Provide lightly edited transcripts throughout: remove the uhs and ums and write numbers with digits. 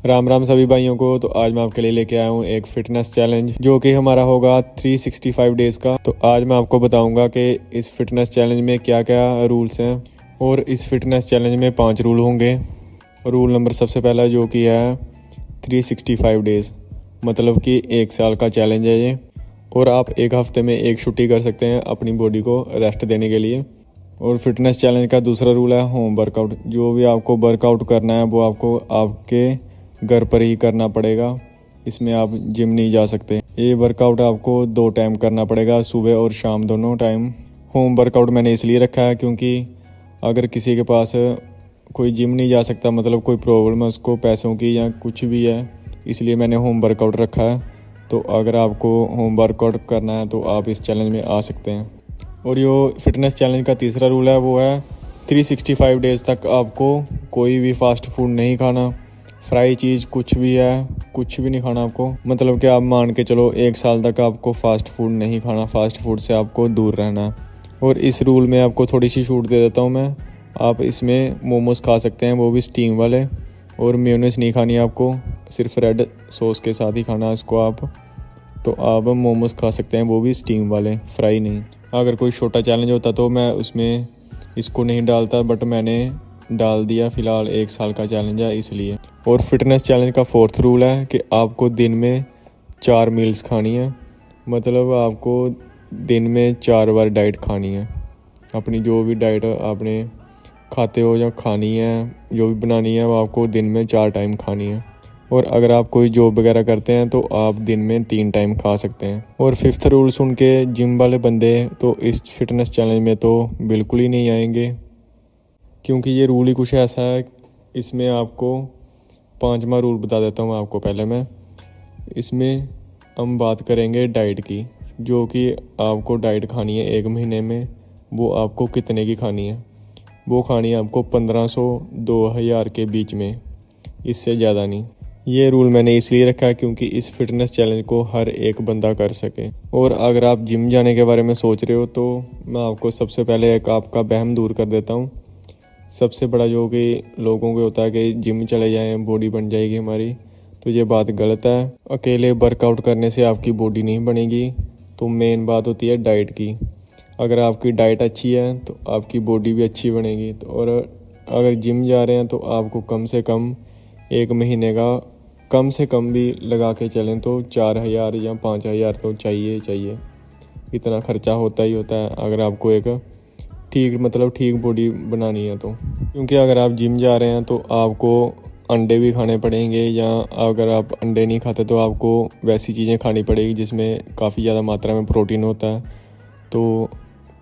राम राम सभी भाइयों को। तो आज मैं आपके लिए लेके आया हूँ एक फिटनेस चैलेंज जो कि हमारा होगा 365 डेज का। तो आज मैं आपको बताऊंगा कि इस फिटनेस चैलेंज में क्या क्या रूल्स हैं। और इस फिटनेस चैलेंज में 5 रूल होंगे। रूल नंबर सबसे पहला जो कि है 365 डेज, मतलब कि 1 साल का चैलेंज है ये। और आप एक हफ्ते में एक छुट्टी कर सकते हैं अपनी बॉडी को रेस्ट देने के लिए। और फिटनेस चैलेंज का दूसरा रूल है होम वर्कआउट। जो भी आपको वर्कआउट करना है वो आपको आपके घर पर ही करना पड़ेगा। इसमें आप जिम नहीं जा सकते। ये वर्कआउट आपको 2 टाइम करना पड़ेगा, सुबह और शाम दोनों टाइम। होम वर्कआउट मैंने इसलिए रखा है क्योंकि अगर किसी के पास कोई जिम नहीं जा सकता, मतलब कोई प्रॉब्लम है उसको पैसों की या कुछ भी है, इसलिए मैंने होम वर्कआउट रखा है। तो अगर आपको होम वर्कआउट करना है तो आप इस चैलेंज में आ सकते हैं। और जो फिटनेस चैलेंज का तीसरा रूल है वो है 365 डेज़ तक आपको कोई भी फास्ट फूड नहीं खाना। फ्राई चीज़ कुछ भी है, कुछ भी नहीं खाना आपको। मतलब कि आप मान के चलो 1 साल तक आपको फास्ट फूड नहीं खाना, फास्ट फूड से आपको दूर रहना है। और इस रूल में आपको थोड़ी सी छूट दे देता हूँ मैं। आप इसमें मोमोज खा सकते हैं, वो भी स्टीम वाले। और मेयोनेज़ नहीं खानी आपको, सिर्फ रेड सॉस के साथ ही खाना है इसको आप। तो आप मोमोज खा सकते हैं, वो भी स्टीम वाले, फ्राई नहीं। अगर कोई छोटा चैलेंज होता तो मैं उसमें इसको नहीं डालता, बट मैंने डाल दिया। फ़िलहाल 1 साल का चैलेंज है इसलिए। और फिटनेस चैलेंज का 4th रूल है कि आपको दिन में 4 मील्स खानी है। मतलब आपको दिन में 4 बार डाइट खानी है। अपनी जो भी डाइट आपने खाते हो या खानी है, जो भी बनानी है, वो आपको दिन में 4 टाइम खानी है। और अगर आप कोई जॉब वगैरह करते हैं तो आप दिन में 3 टाइम खा सकते हैं। और 5th रूल सुन के जिम वाले बंदे तो इस फिटनेस चैलेंज में तो बिल्कुल ही नहीं आएंगे, क्योंकि ये रूल ही कुछ ऐसा है। इसमें आपको 5वां रूल बता देता हूँ आपको पहले मैं। इसमें हम बात करेंगे डाइट की, जो कि आपको डाइट खानी है 1 महीने में। वो आपको कितने की खानी है? वो खानी है आपको 1500-2000 के बीच में, इससे ज़्यादा नहीं। ये रूल मैंने इसलिए रखा है क्योंकि इस फिटनेस चैलेंज को हर एक बंदा कर सके। और अगर आप जिम जाने के बारे में सोच रहे हो तो मैं आपको सबसे पहले एक आपका वहम दूर कर देता हूँ। सबसे बड़ा जो कि लोगों को होता है कि जिम चले जाएं, बॉडी बन जाएगी हमारी, तो ये बात गलत है। अकेले वर्कआउट करने से आपकी बॉडी नहीं बनेगी। तो मेन बात होती है डाइट की। अगर आपकी डाइट अच्छी है तो आपकी बॉडी भी अच्छी बनेगी। तो और अगर जिम जा रहे हैं तो आपको कम से कम 1 महीने का कम से कम भी लगा के चलें तो 4000 या 5000 तो चाहिए। इतना खर्चा होता ही होता है अगर आपको एक ठीक बॉडी बनानी है तो। क्योंकि अगर आप जिम जा रहे हैं तो आपको अंडे भी खाने पड़ेंगे, या अगर आप अंडे नहीं खाते तो आपको वैसी चीज़ें खानी पड़ेगी जिसमें काफ़ी ज़्यादा मात्रा में प्रोटीन होता है। तो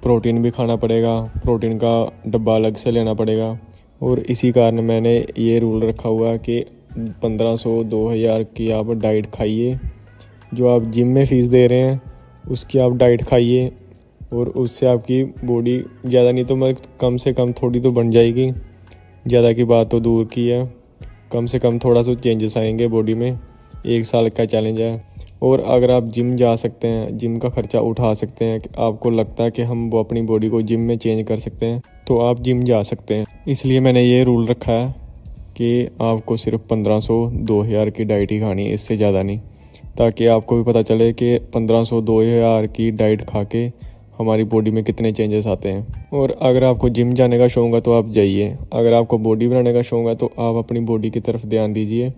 प्रोटीन भी खाना पड़ेगा, प्रोटीन का डब्बा अलग से लेना पड़ेगा। और इसी कारण मैंने ये रूल रखा हुआ है कि 1500-2000 की आप डाइट खाइए। जो आप जिम में फ़ीस दे रहे हैं उसकी आप डाइट खाइए, और उससे आपकी बॉडी ज़्यादा नहीं तो मैं कम से कम थोड़ी तो बन जाएगी। ज़्यादा की बात तो दूर की है, कम से कम थोड़ा सा चेंजेस आएंगे बॉडी में। 1 साल का चैलेंज है। और अगर आप जिम जा सकते हैं, जिम का खर्चा उठा सकते हैं, आपको लगता है कि हम वो अपनी बॉडी को जिम में चेंज कर सकते हैं, तो आप जिम जा सकते हैं। इसलिए मैंने ये रूल रखा है कि आपको सिर्फ 1500-2000 की डाइट ही खानी है, इससे ज़्यादा नहीं। ताकि आपको भी पता चले कि 1500-2000 की डाइट खा के हमारी बॉडी में कितने चेंजेस आते हैं। और अगर आपको जिम जाने का शौक है तो आप जाइए। अगर आपको बॉडी बनाने का शौक है तो आप अपनी बॉडी की तरफ ध्यान दीजिए।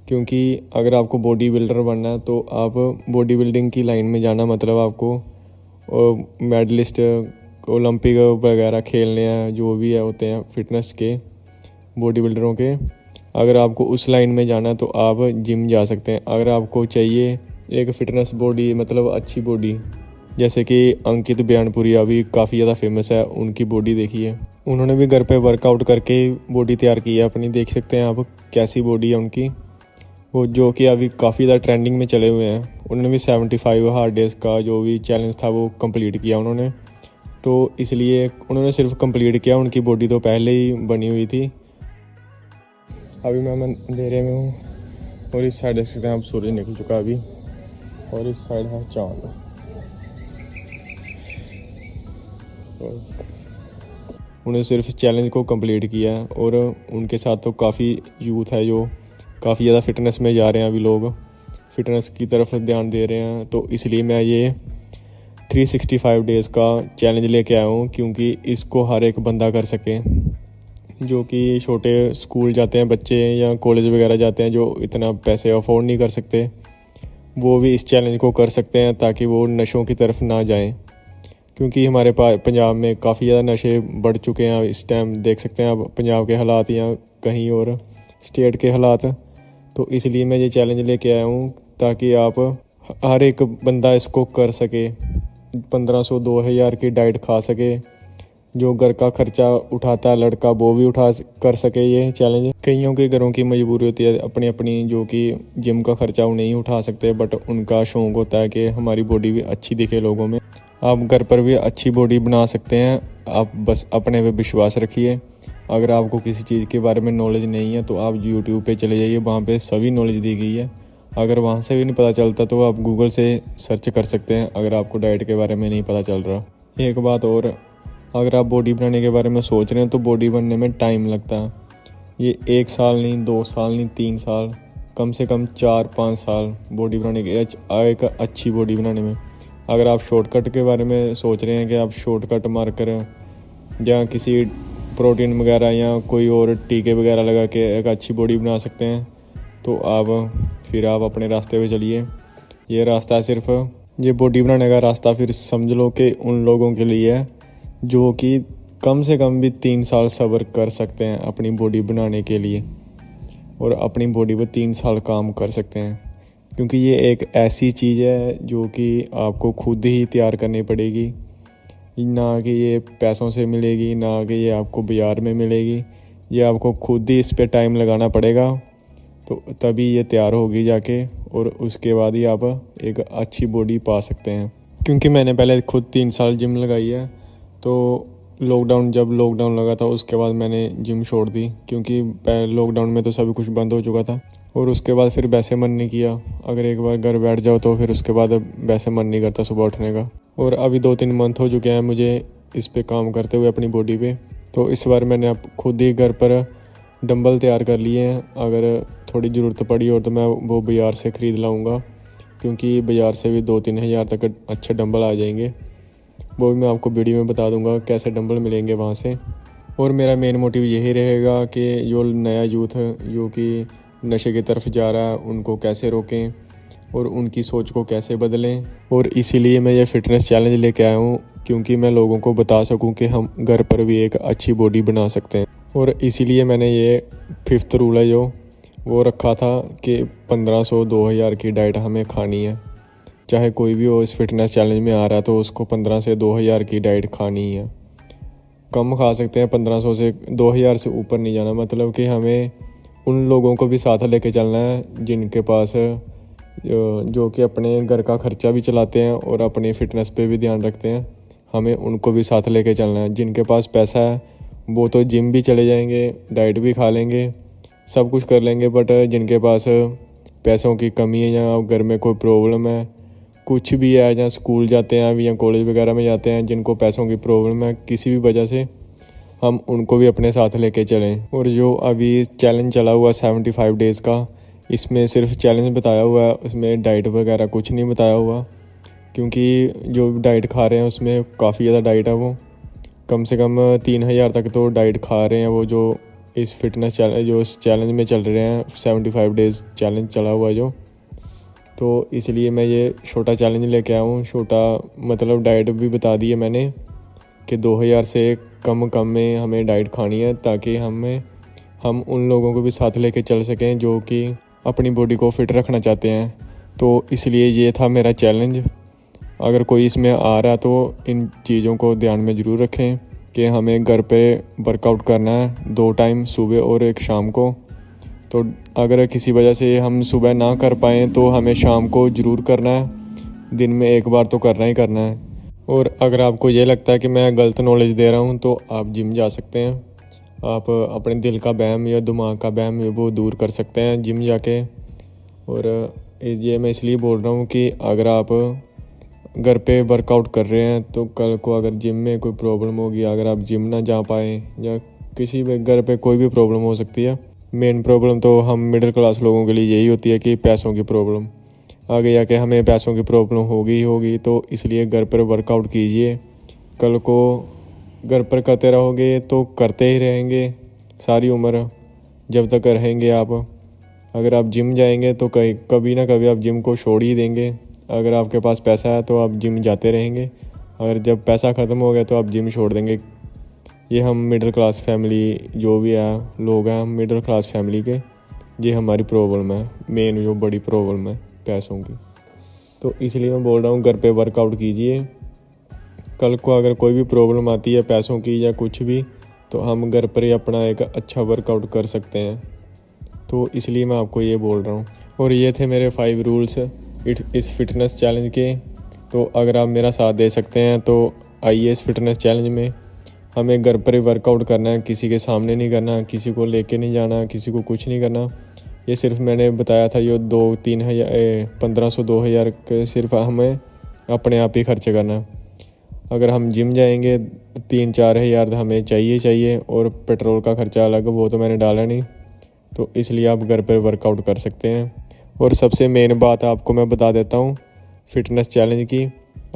क्योंकि अगर आपको बॉडी बिल्डर बनना है तो आप बॉडी बिल्डिंग की लाइन में जाना, मतलब आपको मेडलिस्ट, ओलंपिक वगैरह खेलने हैं, जो भी है होते हैं फिटनेस के, बॉडी बिल्डरों के। अगर आपको उस लाइन में जाना है तो आप जिम जा सकते हैं। अगर आपको चाहिए एक फ़िटनेस बॉडी, मतलब अच्छी बॉडी, जैसे कि अंकित बयानपुरी अभी काफ़ी ज़्यादा फेमस है, उनकी बॉडी देखिए। उन्होंने भी घर पे वर्कआउट करके बॉडी तैयार की है अपनी। देख सकते हैं आप कैसी बॉडी है उनकी, वो जो कि अभी काफ़ी ज़्यादा ट्रेंडिंग में चले हुए हैं। उन्होंने भी 75 हार्ड डेज़ का जो भी चैलेंज था वो कंप्लीट किया उन्होंने। तो इसलिए उन्होंने सिर्फ कंप्लीट किया, उनकी बॉडी तो पहले ही बनी हुई थी। अभी मैं अंधेरे में हूँ और इस साइड देख सकते हैं आप सूरज निकल चुका है अभी, और इस साइड है चाँद। उन्हें सिर्फ चैलेंज को कंप्लीट किया है। और उनके साथ तो काफ़ी यूथ है जो काफ़ी ज़्यादा फिटनेस में जा रहे हैं अभी लोग, फिटनेस की तरफ ध्यान दे रहे हैं। तो इसलिए मैं ये 365 डेज़ का चैलेंज लेके आया हूँ, क्योंकि इसको हर एक बंदा कर सके। जो कि छोटे स्कूल जाते हैं बच्चे या कॉलेज वगैरह जाते हैं, जो इतना पैसे अफोर्ड नहीं कर सकते, वो भी इस चैलेंज को कर सकते हैं ताकि वो नशों की तरफ ना जाएं। क्योंकि हमारे पंजाब में काफ़ी ज़्यादा नशे बढ़ चुके हैं इस टाइम, देख सकते हैं आप पंजाब के हालात या कहीं और स्टेट के हालात। तो इसलिए मैं ये चैलेंज लेके आया हूँ ताकि आप हर एक बंदा इसको कर सके, 1500-2000 की डाइट खा सके। जो घर का खर्चा उठाता है लड़का, वो भी कर सके ये चैलेंज। कईयों के घरों की मजबूरी होती है अपनी अपनी, जो कि जिम का खर्चा वो नहीं उठा सकते, बट उनका शौक़ होता है कि हमारी बॉडी भी अच्छी दिखे लोगों में। आप घर पर भी अच्छी बॉडी बना सकते हैं, आप बस अपने पे विश्वास रखिए। अगर आपको किसी चीज़ के बारे में नॉलेज नहीं है तो आप यूट्यूब पे चले जाइए, वहाँ पे सभी नॉलेज दी गई है। अगर वहाँ से भी नहीं पता चलता तो आप गूगल से सर्च कर सकते हैं, अगर आपको डाइट के बारे में नहीं पता चल रहा। एक बात और, अगर आप बॉडी बनाने के बारे में सोच रहे हैं तो बॉडी बनने में टाइम लगता है। ये 1 साल नहीं, 2 साल नहीं, 3 साल, कम से कम 4-5 साल बॉडी बनाने के, एक अच्छी बॉडी बनाने में। अगर आप शॉर्टकट के बारे में सोच रहे हैं कि आप शॉर्टकट मारकर या किसी प्रोटीन वगैरह या कोई और टीके वगैरह लगा के एक अच्छी बॉडी बना सकते हैं, तो आप अपने रास्ते पे चलिए। ये रास्ता सिर्फ ये बॉडी बनाने का रास्ता फिर समझ लो कि उन लोगों के लिए है जो कि कम से कम भी 3 साल सब्र कर सकते हैं अपनी बॉडी बनाने के लिए, और अपनी बॉडी पर 3 साल काम कर सकते हैं। क्योंकि ये एक ऐसी चीज़ है जो कि आपको खुद ही तैयार करनी पड़ेगी, ना कि ये पैसों से मिलेगी, ना कि ये आपको बाज़ार में मिलेगी। ये आपको खुद ही इस पे टाइम लगाना पड़ेगा, तो तभी ये तैयार होगी जाके, और उसके बाद ही आप एक अच्छी बॉडी पा सकते हैं। क्योंकि मैंने पहले खुद 3 साल जिम लगाई है, तो जब लॉकडाउन लगा था उसके बाद मैंने जिम छोड़ दी, क्योंकि लॉकडाउन में तो सब कुछ बंद हो चुका था। और उसके बाद फिर वैसे मन नहीं किया, अगर एक बार घर बैठ जाओ तो फिर उसके बाद वैसे मन नहीं करता सुबह उठने का। और अभी 2-3 मंथ हो चुके हैं मुझे इस पे काम करते हुए अपनी बॉडी पे। तो इस बार मैंने खुद ही घर पर डंबल तैयार कर लिए हैं। अगर थोड़ी ज़रूरत पड़ी और तो मैं वो बाज़ार से ख़रीद लाऊंगा, क्योंकि बाज़ार से भी 2-3 हज़ार तक अच्छे डंबल आ जाएंगे। वो भी मैं आपको वीडियो में बता दूंगा कैसे डंबल मिलेंगे वहाँ से। और मेरा मेन मोटिव यही रहेगा कि जो नया यूथ है जो कि नशे की तरफ जा रहा है, उनको कैसे रोकें और उनकी सोच को कैसे बदलें। और इसीलिए मैं ये फ़िटनेस चैलेंज लेके आया हूँ, क्योंकि मैं लोगों को बता सकूँ कि हम घर पर भी एक अच्छी बॉडी बना सकते हैं। और इसीलिए मैंने ये 5th रूल है जो वो रखा था कि 1500-2000 की डाइट हमें खानी है। चाहे कोई भी हो इस फिटनेस चैलेंज में आ रहा है तो उसको 15 से 2000 की डाइट खानी ही है। कम खा सकते हैं, 1500 से 2000 से ऊपर नहीं जाना। मतलब कि हमें उन लोगों को भी साथ लेके चलना है जिनके पास जो कि अपने घर का खर्चा भी चलाते हैं और अपनी फ़िटनेस पे भी ध्यान रखते हैं। हमें उनको भी साथ लेके चलना है। जिनके पास पैसा है वो तो जिम भी चले जाएंगे, डाइट भी खा लेंगे, सब कुछ कर लेंगे। बट जिनके पास पैसों की कमी है या घर में कोई प्रॉब्लम है, कुछ भी है, या स्कूल जाते हैं अभी या कॉलेज वगैरह में जाते हैं, जिनको पैसों की प्रॉब्लम है किसी भी वजह से, हम उनको भी अपने साथ लेके चलें। और जो अभी चैलेंज चला हुआ 75 डेज़ का, इसमें सिर्फ चैलेंज बताया हुआ है, उसमें डाइट वगैरह कुछ नहीं बताया हुआ। क्योंकि जो डाइट खा रहे हैं उसमें काफ़ी ज़्यादा डाइट है, वो कम से कम 3000 तक तो डाइट खा रहे हैं वो जो इस फिटनेस चैलेंज में चल रहे हैं। 75 डेज़ चैलेंज चला हुआ जो, तो इसलिए मैं ये छोटा चैलेंज लेके आया हूँ। छोटा मतलब डाइट भी बता दी है मैंने कि 2000 से कम में हमें डाइट खानी है, ताकि हम उन लोगों को भी साथ लेके चल सकें जो कि अपनी बॉडी को फिट रखना चाहते हैं। तो इसलिए ये था मेरा चैलेंज। अगर कोई इसमें आ रहा है तो इन चीज़ों को ध्यान में ज़रूर रखें कि हमें घर पे वर्कआउट करना है 2 टाइम, सुबह और एक शाम को। तो अगर किसी वजह से हम सुबह ना कर पाएँ तो हमें शाम को ज़रूर करना है, दिन में एक बार तो करना ही करना है। और अगर आपको ये लगता है कि मैं गलत नॉलेज दे रहा हूँ तो आप जिम जा सकते हैं। आप अपने दिल का वहम या दिमाग का वहम वो दूर कर सकते हैं जिम जाके। और ये मैं इसलिए बोल रहा हूँ कि अगर आप घर पे वर्कआउट कर रहे हैं तो कल को अगर जिम में कोई प्रॉब्लम होगी, अगर आप जिम ना जा पाएँ या किसी भी घर पे कोई भी प्रॉब्लम हो सकती है, मेन प्रॉब्लम तो हम मिडिल क्लास लोगों के लिए यही होती है कि पैसों की प्रॉब्लम। आगे जाके हमें पैसों की प्रॉब्लम होगी ही होगी, तो इसलिए घर पर वर्कआउट कीजिए। कल को घर पर करते रहोगे तो करते ही रहेंगे सारी उम्र, जब तक रहेंगे आप। अगर आप जिम जाएंगे तो कभी ना कभी आप जिम को छोड़ ही देंगे। अगर आपके पास पैसा है तो आप जिम जाते रहेंगे, अगर जब पैसा ख़त्म हो गया तो आप जिम छोड़ देंगे। ये हम मिडिल क्लास फैमिली जो भी है लोग हैं, हम मिडिल क्लास फैमिली के, ये हमारी प्रॉब्लम है, मेन जो बड़ी प्रॉब्लम है पैसों की। तो इसलिए मैं बोल रहा हूँ घर पे वर्कआउट कीजिए। कल को अगर कोई भी प्रॉब्लम आती है पैसों की या कुछ भी, तो हम घर पर ही अपना एक अच्छा वर्कआउट कर सकते हैं। तो इसलिए मैं आपको ये बोल रहा हूँ। और ये थे मेरे 5 रूल्स इस फिटनेस चैलेंज के। तो अगर आप मेरा साथ दे सकते हैं तो आइए इस फिटनेस चैलेंज में। हमें घर पर ही वर्कआउट करना है, किसी के सामने नहीं करना, किसी को लेके नहीं जाना, किसी को कुछ नहीं करना। ये सिर्फ मैंने बताया था, ये 2-3 हज़ार 1500 2000 के सिर्फ हमें अपने आप ही खर्चे करना है। अगर हम जिम जाएंगे 3-4 हज़ार हमें चाहिए, और पेट्रोल का खर्चा अलग, वो तो मैंने डाला नहीं। तो इसलिए आप घर पर वर्कआउट कर सकते हैं। और सबसे मेन बात आपको मैं बता देता हूँ फिटनेस चैलेंज की,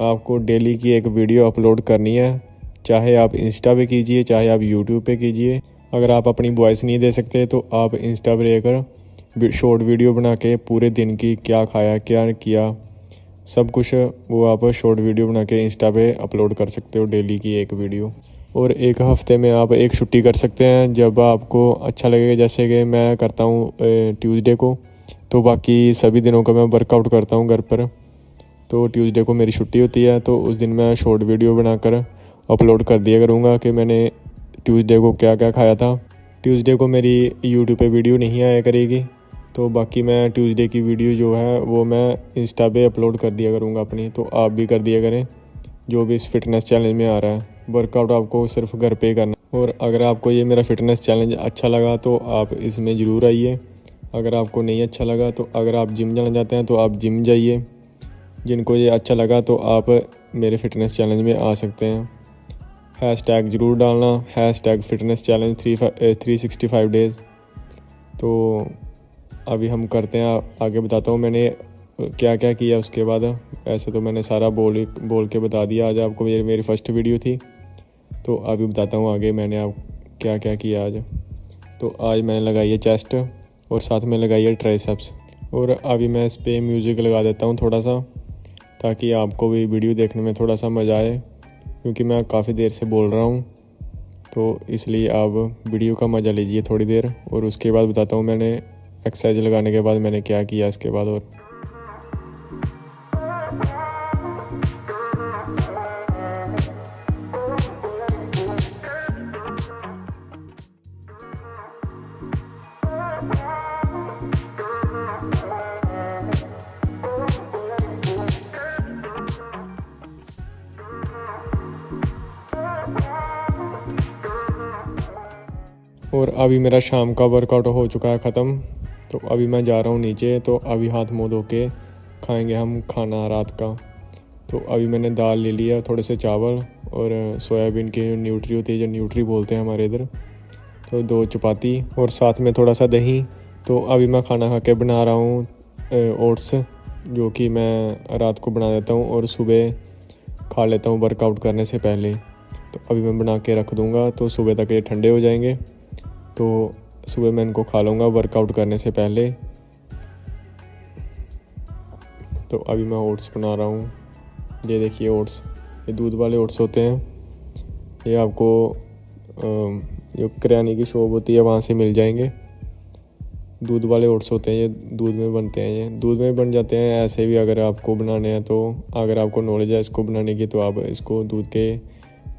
आपको डेली की एक वीडियो अपलोड करनी है, चाहे आप इंस्टा पे कीजिए, चाहे आप यूट्यूब पे कीजिए। अगर आप अपनी वॉइस नहीं दे सकते तो आप इंस्टा पे रहकर शॉर्ट वीडियो बना के पूरे दिन की क्या खाया क्या किया सब कुछ वो आप शॉर्ट वीडियो बना के इंस्टा पे अपलोड कर सकते हो, डेली की एक वीडियो। और एक हफ़्ते में आप एक छुट्टी कर सकते हैं जब आपको अच्छा लगेगा। जैसे कि मैं करता हूँ ट्यूसडे को, तो बाकी सभी दिनों का मैं वर्कआउट करता हूँ घर पर। तो ट्यूसडे को मेरी छुट्टी होती है, तो उस दिन मैं शॉर्ट वीडियो बनाकर अपलोड कर दिया करूँगा कि मैंने ट्यूसडे को क्या क्या खाया था। ट्यूसडे को मेरी यूट्यूब पे वीडियो नहीं आया करेगी, तो बाकी मैं ट्यूसडे की वीडियो जो है वो मैं इंस्टा पे अपलोड कर दिया करूँगा अपनी। तो आप भी कर दिया करें जो भी इस फिटनेस चैलेंज में आ रहा है। वर्कआउट आपको सिर्फ घर पे ही करना। और अगर आपको ये मेरा फिटनेस चैलेंज अच्छा लगा तो आप इसमें ज़रूर आइए। अगर आपको नहीं अच्छा लगा तो अगर आप जिम जाना चाहते हैं तो आप जिम जाइए। जिनको ये अच्छा लगा तो आप मेरे फिटनेस चैलेंज में आ सकते हैं। हैशटैग ज़रूर डालना, हैशटैग फिटनेस चैलेंज 365 डेज़। तो अभी हम करते हैं, आगे बताता हूँ मैंने क्या क्या किया उसके बाद। ऐसे तो मैंने सारा बोल के बता दिया आज आपको, मेरी फर्स्ट वीडियो थी। तो अभी बताता हूँ आगे मैंने आप क्या क्या किया आज। तो आज मैंने लगाई है चेस्ट और साथ में लगाई है ट्राइसेप्स। और अभी मैं इस पर म्यूज़िक लगा देता हूँ थोड़ा सा, ताकि आपको भी वीडियो देखने में थोड़ा सा मज़ा आए, क्योंकि मैं काफ़ी देर से बोल रहा हूँ। तो इसलिए आप वीडियो का मज़ा लीजिए थोड़ी देर, और उसके बाद बताता हूँ मैंने एक्सरसाइज लगाने के बाद मैंने क्या किया इसके बाद। और अभी मेरा शाम का वर्कआउट हो चुका है ख़त्म। तो अभी मैं जा रहा हूँ नीचे। तो अभी हाथ मुँह धो के खाएंगे हम खाना रात का। तो अभी मैंने दाल ले लिया, थोड़े से चावल और सोयाबीन की जो न्यूट्री होती है, जो न्यूट्री बोलते हैं हमारे इधर, तो 2 चपाती और साथ में थोड़ा सा दही। तो अभी मैं खाना खा के बना रहा हूँ ओट्स, जो कि मैं रात को बना देता हूँ और सुबह खा लेता हूँ वर्कआउट करने से पहले। तो अभी मैं बना के रख दूँगा, तो सुबह तक ये ठंडे हो जाएंगे। तो सुबह मैं इनको खा लूँगा वर्कआउट करने से पहले। तो अभी मैं ओट्स बना रहा हूँ। ये देखिए ओट्स, ये दूध वाले ओट्स होते हैं। ये आपको जो किराने की शॉप होती है वहाँ से मिल जाएंगे। दूध वाले ओट्स होते हैं, ये दूध में बनते हैं, ये दूध में बन जाते हैं। ऐसे भी अगर आपको बनाने हैं, तो अगर आपको नॉलेज है इसको बनाने की, तो आप इसको दूध के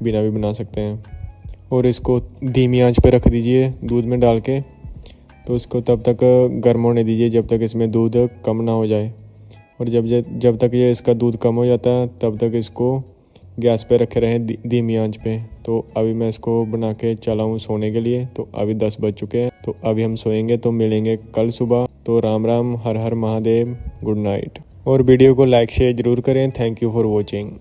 बिना भी बना सकते हैं। और इसको धीमी आंच पे रख दीजिए दूध में डाल के। तो इसको तब तक गर्म होने दीजिए जब तक इसमें दूध कम ना हो जाए। और जब तक ये इसका दूध कम हो जाता है तब तक इसको गैस पे रखे रहें धीमी आंच पे। तो अभी मैं इसको बना के चला हूँ सोने के लिए। तो अभी 10 बज चुके हैं, तो अभी हम सोएंगे। तो मिलेंगे कल सुबह। तो राम राम, हर हर महादेव, गुड नाइट। और वीडियो को लाइक शेयर ज़रूर करें। Thank you for watching.